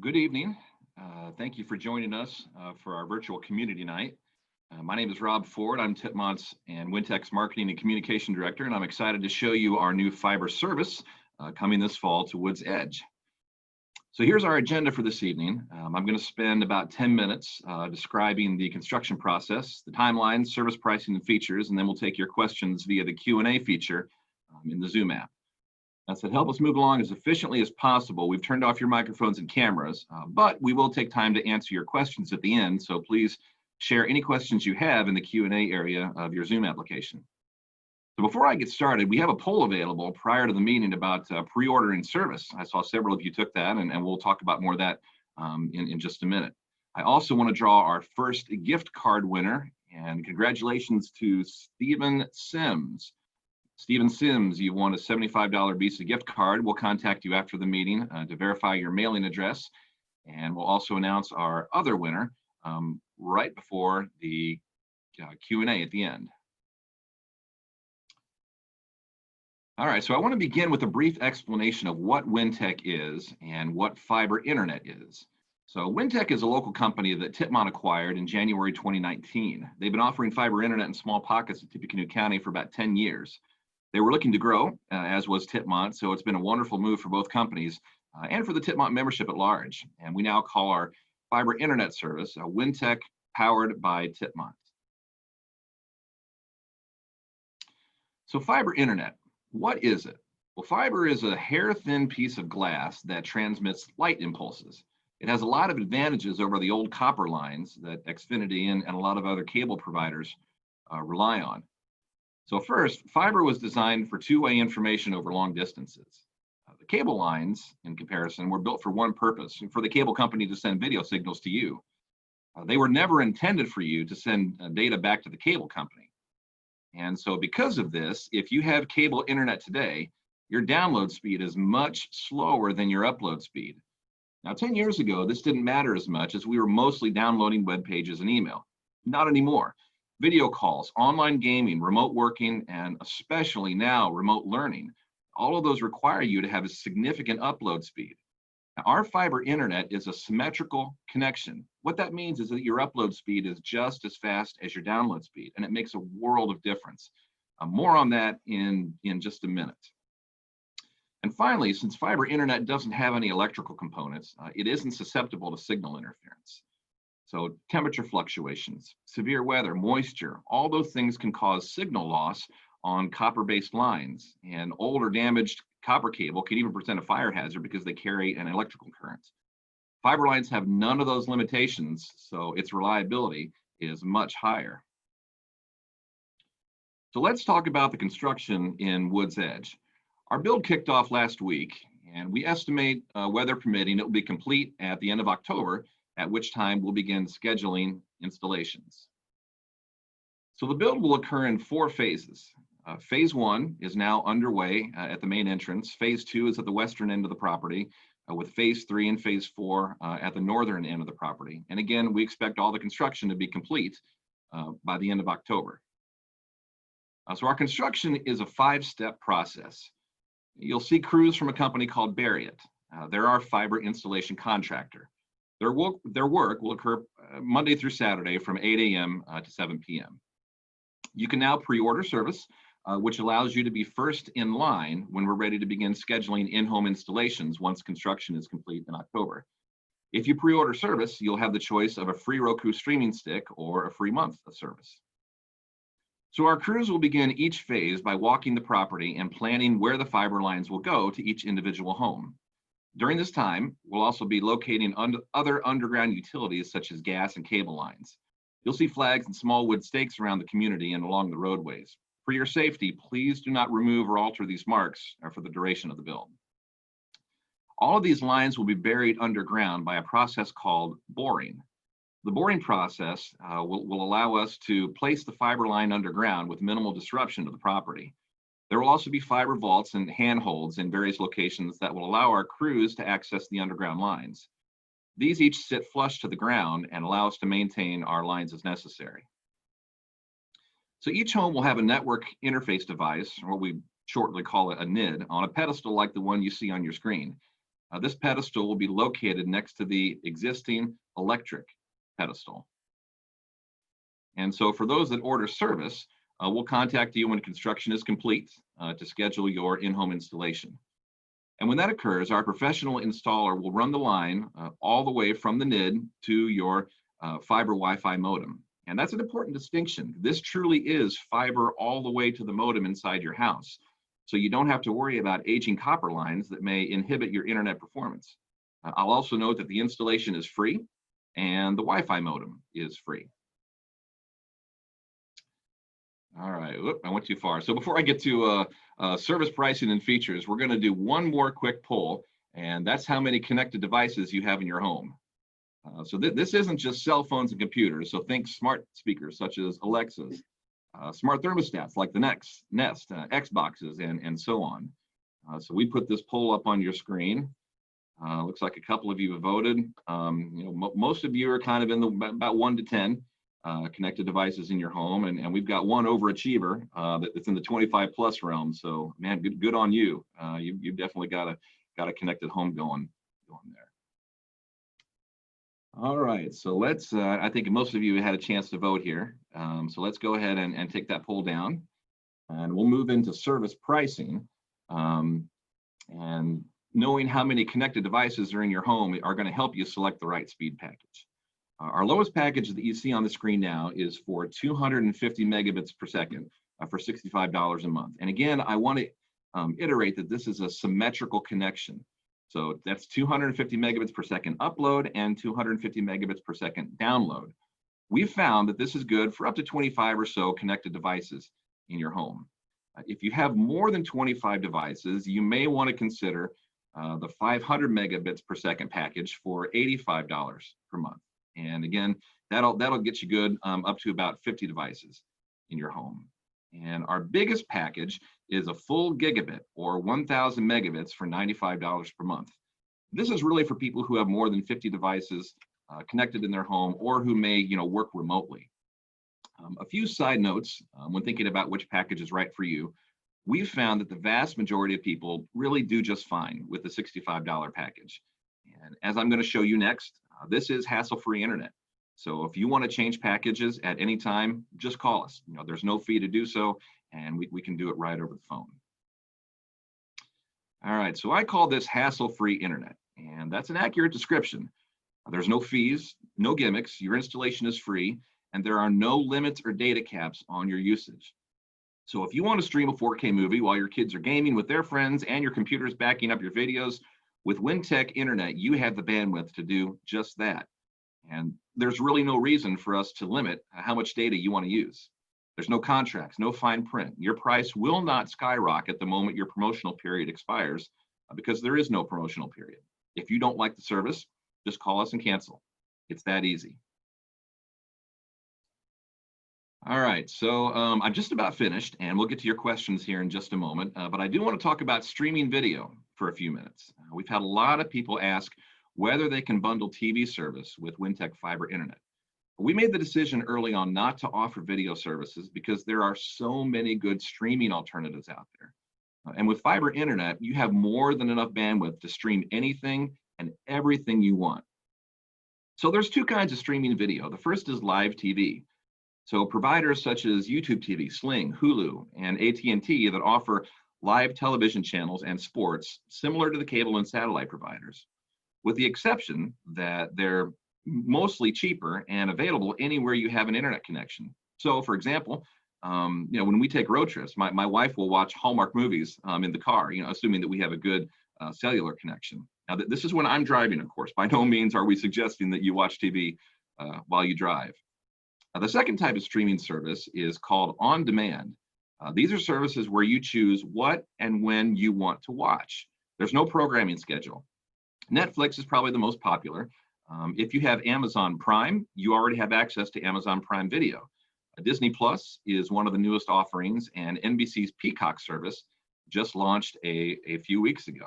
Good evening. Thank you for joining us for our virtual community night. My name is Rob Ford. I'm Tipmont's and Wintek's Marketing and Communication Director, and I'm excited to show you our new fiber service coming this fall to Woods Edge. So here's our agenda for this evening. I'm going to spend about 10 minutes describing the construction process, the timeline, service pricing, and features, and then we'll take your questions via the Q&A feature in the Zoom app. To help us move along as efficiently as possible, we've turned off your microphones and cameras, but we will take time to answer your questions at the end, so please share any questions you have in the Q&A area of your Zoom application. So before I get started, we have a poll available prior to the meeting about pre-ordering service. I saw several of you took that, and we'll talk about more of that in just a minute. I also want to draw our first gift card winner, and congratulations to Stephen Sims. Stephen Sims, you won a $75 Visa gift card. We'll contact you after the meeting to verify your mailing address. And we'll also announce our other winner right before the Q&A at the end. All right, so I want to begin with a brief explanation of what Wintek is and what fiber internet is. So Wintek is a local company that Tipmont acquired in January 2019. They've been offering fiber internet in small pockets of Tippecanoe County for about 10 years. They were looking to grow, as was Tipmont, so it's been a wonderful move for both companies and for the Tipmont membership at large. And we now call our fiber internet service Wintek, powered by Tipmont. So fiber internet, what is it? Well, fiber is a hair-thin piece of glass that transmits light impulses. It has a lot of advantages over the old copper lines that Xfinity and a lot of other cable providers rely on. So first, fiber was designed for two-way information over long distances. The cable lines, in comparison, were built for one purpose, for the cable company to send video signals to you. They were never intended for you to send data back to the cable company. And so because of this, if you have cable internet today, your download speed is much slower than your upload speed. Now, 10 years ago, this didn't matter as much as we were mostly downloading web pages and email. Not anymore. Video calls, online gaming, remote working, and especially now remote learning, all of those require you to have a significant upload speed. Now, our fiber internet is a symmetrical connection. What that means is that your upload speed is just as fast as your download speed, and it makes a world of difference. More on that in just a minute. And finally, since fiber internet doesn't have any electrical components, it isn't susceptible to signal interference. So temperature fluctuations, severe weather, moisture, all those things can cause signal loss on copper-based lines, and old or damaged copper cable can even present a fire hazard because they carry an electrical current. Fiber lines have none of those limitations, so its reliability is much higher. So let's talk about the construction in Woods Edge. Our build kicked off last week, and we estimate, weather permitting, it will be complete at the end of October, at which time we'll begin scheduling installations. So the build will occur in 4 phases. Phase 1 is now underway at the main entrance. Phase 2 is at the western end of the property, with Phase 3 and Phase 4 at the northern end of the property. And again, we expect all the construction to be complete by the end of October. So our construction is a 5-step process. You'll see crews from a company called Barriott. They're our fiber installation contractor. Their work will occur Monday through Saturday from 8 a.m. To 7 p.m. You can now pre-order service, which allows you to be first in line when we're ready to begin scheduling in-home installations once construction is complete in October. If you pre-order service, you'll have the choice of a free Roku streaming stick or a free month of service. So our crews will begin each phase by walking the property and planning where the fiber lines will go to each individual home. During this time, we'll also be locating other underground utilities such as gas and cable lines. You'll see flags and small wood stakes around the community and along the roadways. For your safety, please do not remove or alter these marks for the duration of the build. All of these lines will be buried underground by a process called boring. The boring process will allow us to place the fiber line underground with minimal disruption to the property. There will also be fiber vaults and handholds in various locations that will allow our crews to access the underground lines. These each sit flush to the ground and allow us to maintain our lines as necessary. So each home will have a network interface device, or what we shortly call it a NID, on a pedestal like the one you see on your screen. This pedestal will be located next to the existing electric pedestal. And so for those that order service, we'll contact you when construction is complete to schedule your in-home installation. And when that occurs, our professional installer will run the line all the way from the NID to your fiber Wi-Fi modem. And that's an important distinction. This truly is fiber all the way to the modem inside your house. So you don't have to worry about aging copper lines that may inhibit your internet performance. I'll also note that the installation is free and the Wi-Fi modem is free. All right, I went too far. So before I get to service pricing and features, we're going to do one more quick poll, and that's how many connected devices you have in your home. So this isn't just cell phones and computers. So think smart speakers such as Alexas, smart thermostats like the Nest, Xboxes, and so on. So we put this poll up on your screen. Looks like a couple of you have voted. Most of you are kind of in the about 1 to 10 connected devices in your home, and we've got one overachiever that's in the 25 plus realm. So man, good on you. You've definitely got a connected home going there. All right, so let's, I think most of you had a chance to vote here. So let's go ahead and take that poll down, and we'll move into service pricing. And knowing how many connected devices are in your home are going to help you select the right speed package. Our lowest package that you see on the screen now is for 250 megabits per second for $65 a month. And again, I want to iterate that this is a symmetrical connection. So that's 250 megabits per second upload and 250 megabits per second download. We've found that this is good for up to 25 or so connected devices in your home. If you have more than 25 devices, you may want to consider the 500 megabits per second package for $85 per month. And again, that'll get you good up to about 50 devices in your home. And our biggest package is a full gigabit or 1,000 megabits for $95 per month. This is really for people who have more than 50 devices connected in their home or who may work remotely. A few side notes when thinking about which package is right for you. We've found that the vast majority of people really do just fine with the $65 package. And as I'm going to show you next, this is hassle-free internet. So if you want to change packages at any time, just call us. There's no fee to do so, and we can do it right over the phone. All right, so I call this hassle-free internet, and that's an accurate description. There's no fees, no gimmicks, your installation is free, and there are no limits or data caps on your usage. So if you want to stream a 4K movie while your kids are gaming with their friends and your computer's backing up your videos, with Wintek Internet, you have the bandwidth to do just that. And there's really no reason for us to limit how much data you want to use. There's no contracts, no fine print. Your price will not skyrocket the moment your promotional period expires because there is no promotional period. If you don't like the service, just call us and cancel. It's that easy. All right, so I'm just about finished, and we'll get to your questions here in just a moment. But I do want to talk about streaming video for a few minutes. We've had a lot of people ask whether they can bundle TV service with Wintek Fiber Internet. We made the decision early on not to offer video services because there are so many good streaming alternatives out there. And with Fiber Internet, you have more than enough bandwidth to stream anything and everything you want. So there's two kinds of streaming video. The first is live TV. So providers such as YouTube TV, Sling, Hulu, and AT&T that offer live television channels and sports similar to the cable and satellite providers, with the exception that they're mostly cheaper and available anywhere you have an internet connection. So for example, when we take road trips, my wife will watch Hallmark movies in the car, assuming that we have a good cellular connection. Now, this is when I'm driving, of course. By no means are we suggesting that you watch TV while you drive. The second type of streaming service is called on demand. These are services where you choose what and when you want to watch. There's no programming schedule. Netflix is probably the most popular. If you have Amazon Prime, you already have access to Amazon Prime Video. Disney Plus is one of the newest offerings, and NBC's Peacock service just launched a few weeks ago.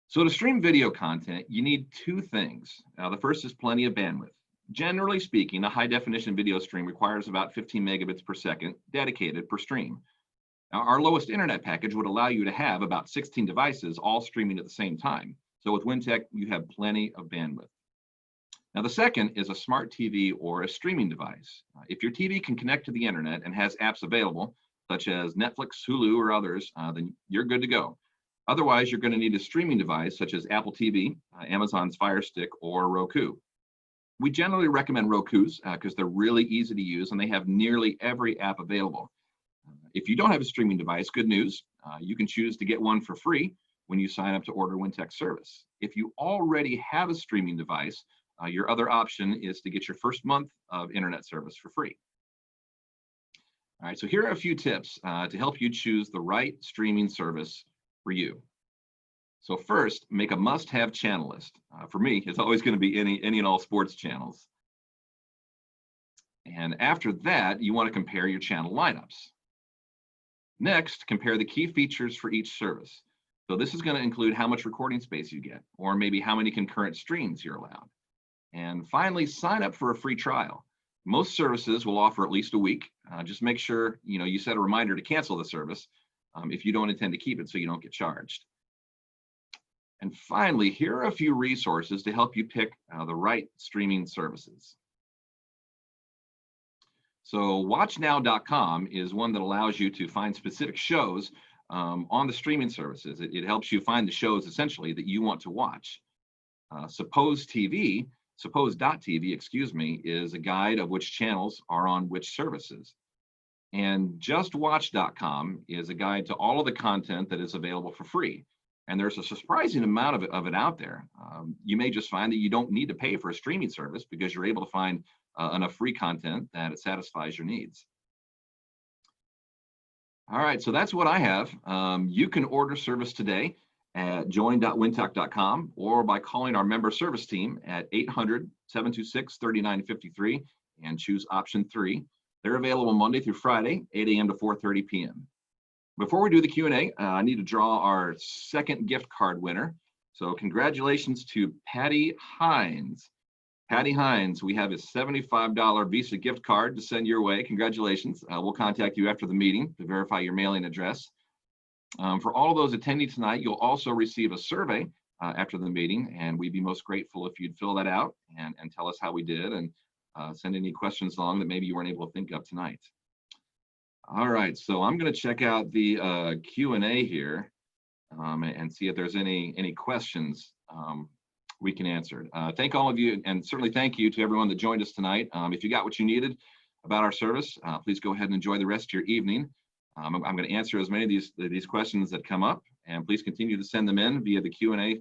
So to stream video content, you need two things. The first is plenty of bandwidth. Generally speaking, a high definition video stream requires about 15 megabits per second dedicated per stream. Now, our lowest internet package would allow you to have about 16 devices all streaming at the same time. So with Wintek, you have plenty of bandwidth. Now, the second is a smart TV or a streaming device. If your TV can connect to the internet and has apps available, such as Netflix, Hulu, or others, then you're good to go. Otherwise, you're going to need a streaming device such as Apple TV, Amazon's Fire Stick, or Roku. We generally recommend Rokus because they're really easy to use and they have nearly every app available. If you don't have a streaming device, good news, you can choose to get one for free when you sign up to order Wintek service. If you already have a streaming device, your other option is to get your first month of internet service for free. All right, so here are a few tips to help you choose the right streaming service for you. So first, make a must-have channel list. For me, it's always going to be any and all sports channels. And after that, you want to compare your channel lineups. Next, compare the key features for each service. So this is going to include how much recording space you get, or maybe how many concurrent streams you're allowed. And finally, sign up for a free trial. Most services will offer at least a week. Just make sure you set a reminder to cancel the service if you don't intend to keep it so you don't get charged. And finally, here are a few resources to help you pick the right streaming services. So watchnow.com is one that allows you to find specific shows on the streaming services. It helps you find the shows essentially that you want to watch. Suppose.tv, is a guide of which channels are on which services. And justwatch.com is a guide to all of the content that is available for free. And there's a surprising amount of it out there. You may just find that you don't need to pay for a streaming service because you're able to find enough free content that it satisfies your needs. All right, so that's what I have. You can order service today at join.wintek.com or by calling our member service team at 800-726-3953 and choose option 3. They're available Monday through Friday, 8 a.m. to 4:30 p.m. Before we do the Q&A, I need to draw our second gift card winner. So congratulations to Patty Hines. Patty Hines, we have a $75 Visa gift card to send your way. Congratulations. We'll contact you after the meeting to verify your mailing address. For all of those attending tonight, you'll also receive a survey after the meeting, and we'd be most grateful if you'd fill that out and tell us how we did and send any questions along that maybe you weren't able to think of tonight. All right, so I'm going to check out the Q&A here and see if there's any questions we can answer. Thank all of you, and certainly thank you to everyone that joined us tonight. If you got what you needed about our service, please go ahead and enjoy the rest of your evening. I'm going to answer as many of these questions that come up, and please continue to send them in via the Q&A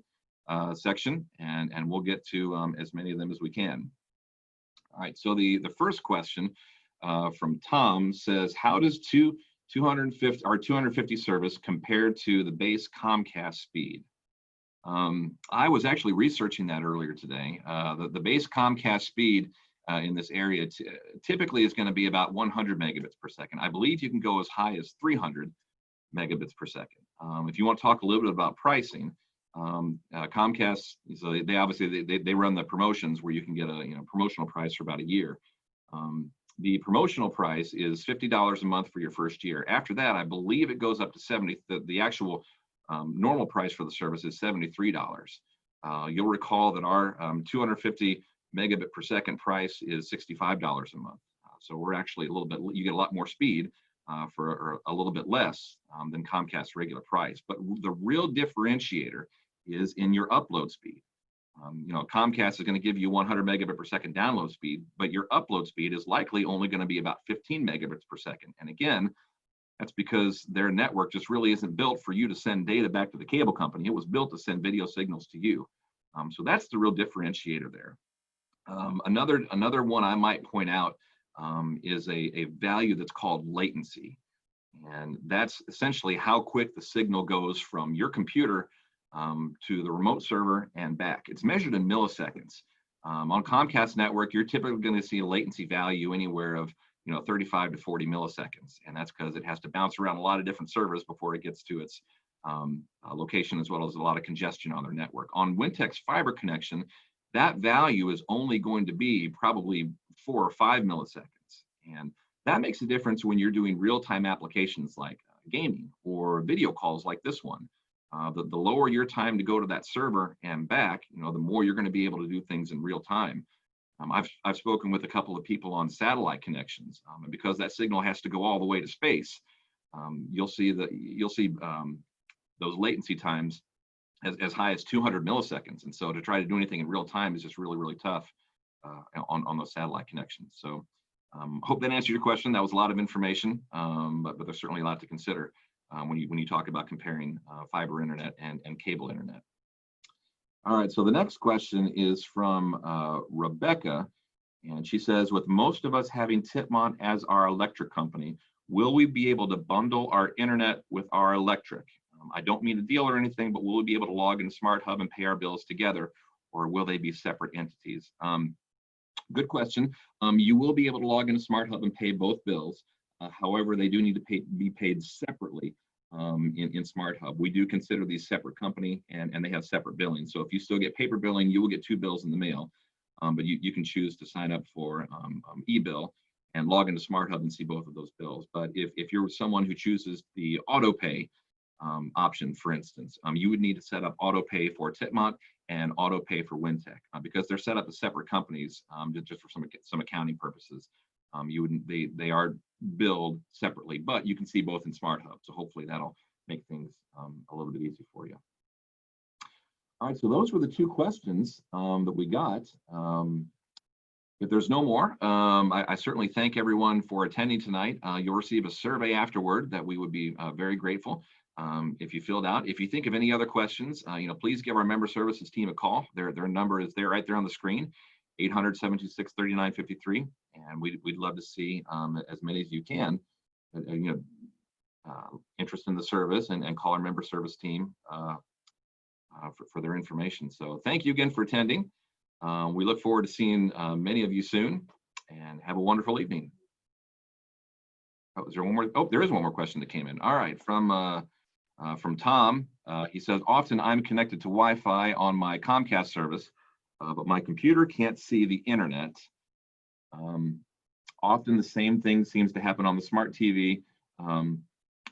section, and we'll get to as many of them as we can. All right, so the first question from Tom says, how does 250 service compared to the base Comcast speed? I was actually researching that earlier today. The base Comcast speed in this area typically is going to be about 100 megabits per second. I believe you can go as high as 300 megabits per second. If you want to talk a little bit about pricing, Comcast, so they obviously they run the promotions where you can get a promotional price for about a year. The promotional price is $50 a month for your first year. After that, I believe it goes up to 70. The actual normal price for the service is $73. You'll recall that our 250 megabit per second price is $65 a month. So we're actually a little bit, you get a lot more speed for a little bit less than Comcast's regular price. But the real differentiator is in your upload speed. Comcast is going to give you 100 megabit per second download speed, but your upload speed is likely only going to be about 15 megabits per second. And again, that's because their network just really isn't built for you to send data back to the cable company. It was built to send video signals to you. So that's the real differentiator there. Another one I might point out is a value that's called latency. And that's essentially how quick the signal goes from your computer to the remote server and back. It's measured in milliseconds. On Comcast network, you're typically going to see a latency value anywhere of 35 to 40 milliseconds, and that's because it has to bounce around a lot of different servers before it gets to its location, as well as a lot of congestion on their network. On Wintek's fiber connection, that value is only going to be probably 4 or 5 milliseconds, and that makes a difference when you're doing real-time applications like gaming or video calls like this one. The lower your time to go to that server and back, the more you're going to be able to do things in real time. I've spoken with a couple of people on satellite connections, and because that signal has to go all the way to space, you'll see those latency times as high as 200 milliseconds. And so to try to do anything in real time is just really, really tough on those satellite connections. So hope that answered your question. That was a lot of information, but there's certainly a lot to consider when you talk about comparing fiber internet and cable internet. All right, so the next question is from Rebecca, and she says, with most of us having Tipmont as our electric company, will we be able to bundle our internet with our electric? I don't mean a deal or anything, but will we be able to log into Smart Hub and pay our bills together, or will they be separate entities? Good question. You will be able to log into Smart Hub and pay both bills. However, they do need to be paid separately in Smart Hub. We do consider these separate company, and they have separate billing. So if you still get paper billing, you will get 2 bills in the mail, but you can choose to sign up for e-bill and log into Smart Hub and see both of those bills. But if you're someone who chooses the auto pay option, for instance, you would need to set up auto pay for Tipmont and auto pay for Wintek because they're set up as separate companies just for some accounting purposes. They are billed separately, but you can see both in Smart Hub. So hopefully that'll make things a little bit easier for you. All right, so those were the 2 questions that we got. If there's no more, I certainly thank everyone for attending tonight. You'll receive a survey afterward that we would be very grateful if you filled out. If you think of any other questions, please give our member services team a call. Their number is there right there on the screen, 800-726-3953, and we'd love to see as many as you can, interest in the service and call our member service team for their information. So thank you again for attending. We look forward to seeing many of you soon, and have a wonderful evening. Oh, is there one more? Oh, there is one more question that came in. All right, from Tom. He says, often I'm connected to Wi-Fi on my Comcast service, but my computer can't see the internet. Often the same thing seems to happen on the smart TV.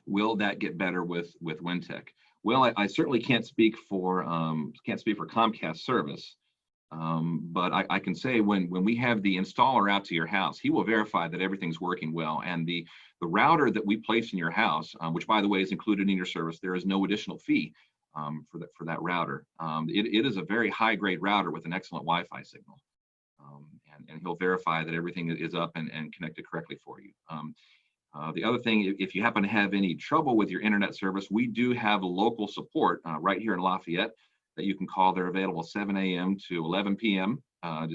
Will that get better with Wintek? Well, I certainly can't speak for Comcast service, but I can say when we have the installer out to your house, he will verify that everything's working well. And the router that we place in your house, which by the way is included in your service, there is no additional fee for that router. It is a very high grade router with an excellent Wi-Fi signal, and he'll verify that everything is up and connected correctly for you. The other thing, if you happen to have any trouble with your internet service, we do have local support right here in Lafayette that you can call. They're available 7 a.m. to 11 p.m.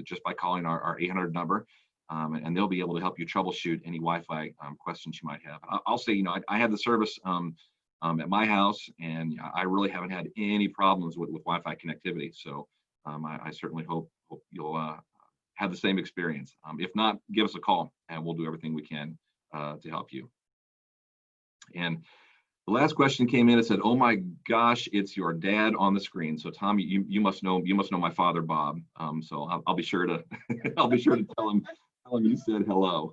Just by calling our 800 number, and they'll be able to help you troubleshoot any Wi-Fi questions you might have. I'll say, I have the service at my house, and I really haven't had any problems with Wi-Fi connectivity. So I certainly hope you'll have the same experience. If not, give us a call, and we'll do everything we can to help you. And the last question came in. It said, "Oh my gosh, it's your dad on the screen." So Tom, you must know my father, Bob. So I'll be sure to I'll be sure to tell him you said hello.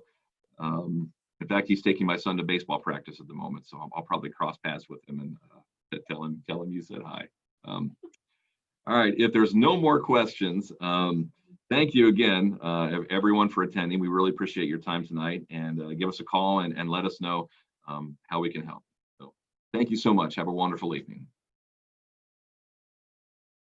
In fact, he's taking my son to baseball practice at the moment, so I'll probably cross paths with him and tell him you said hi. All right, if there's no more questions, thank you again, everyone, for attending. We really appreciate your time tonight, and give us a call and let us know how we can help. So thank you so much. Have a wonderful evening.